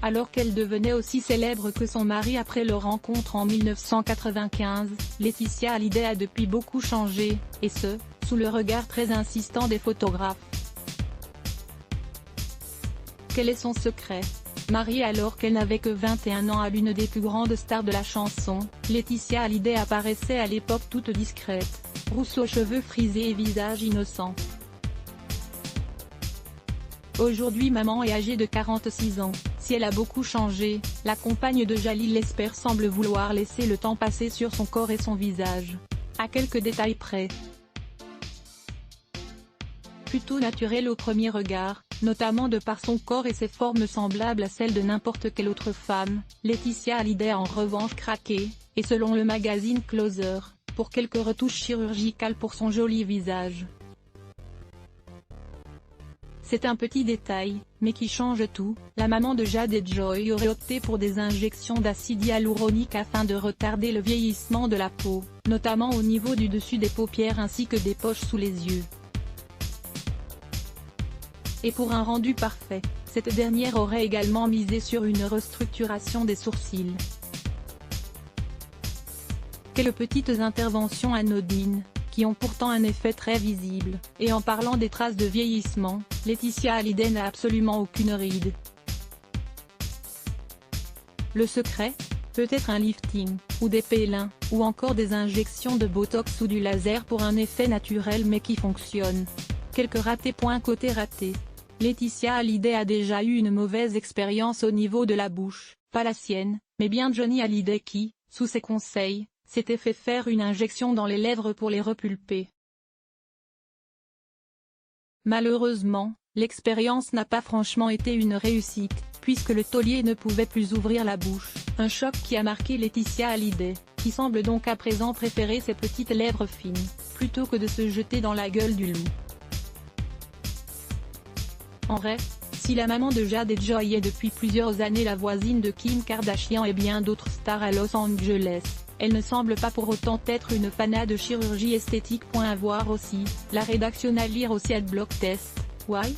Alors qu'elle devenait aussi célèbre que son mari après leur rencontre en 1995, Laetitia Hallyday a depuis beaucoup changé, et ce, sous le regard très insistant des photographes. Quel est son secret? Mariée alors qu'elle n'avait que 21 ans à l'une des plus grandes stars de la chanson, Laetitia Hallyday apparaissait à l'époque toute discrète, rousse aux cheveux frisés et visage innocent. Aujourd'hui maman et âgée de 46 ans, si elle a beaucoup changé, la compagne de Jalil Lesper semble vouloir laisser le temps passer sur son corps et son visage. À quelques détails près. Plutôt naturelle au premier regard, notamment de par son corps et ses formes semblables à celles de n'importe quelle autre femme, Laetitia Hallyday a en revanche craqué, et selon le magazine Closer, pour quelques retouches chirurgicales pour son joli visage. C'est un petit détail, mais qui change tout, la maman de Jade et Joy aurait opté pour des injections d'acide hyaluronique afin de retarder le vieillissement de la peau, notamment au niveau du dessus des paupières ainsi que des poches sous les yeux. Et pour un rendu parfait, cette dernière aurait également misé sur une restructuration des sourcils. Quelques petites interventions anodines, qui ont pourtant un effet très visible, et en parlant des traces de vieillissement, Laetitia Hallyday n'a absolument aucune ride. Le secret? Peut-être un lifting, ou des pélins, ou encore des injections de botox ou du laser pour un effet naturel mais qui fonctionne. Quelques ratés. Côté raté. Laetitia Hallyday a déjà eu une mauvaise expérience au niveau de la bouche, pas la sienne, mais bien Johnny Hallyday qui, sous ses conseils, s'était fait faire une injection dans les lèvres pour les repulper. Malheureusement, l'expérience n'a pas franchement été une réussite, puisque le taulier ne pouvait plus ouvrir la bouche, un choc qui a marqué Laetitia Hallyday, qui semble donc à présent préférer ses petites lèvres fines, plutôt que de se jeter dans la gueule du loup. En vrai, si la maman de Jade et Joy est depuis plusieurs années la voisine de Kim Kardashian et bien d'autres stars à Los Angeles, elle ne semble pas pour autant être une fanat de chirurgie esthétique. À voir aussi, la rédaction à lire aussi Adblock Test, why?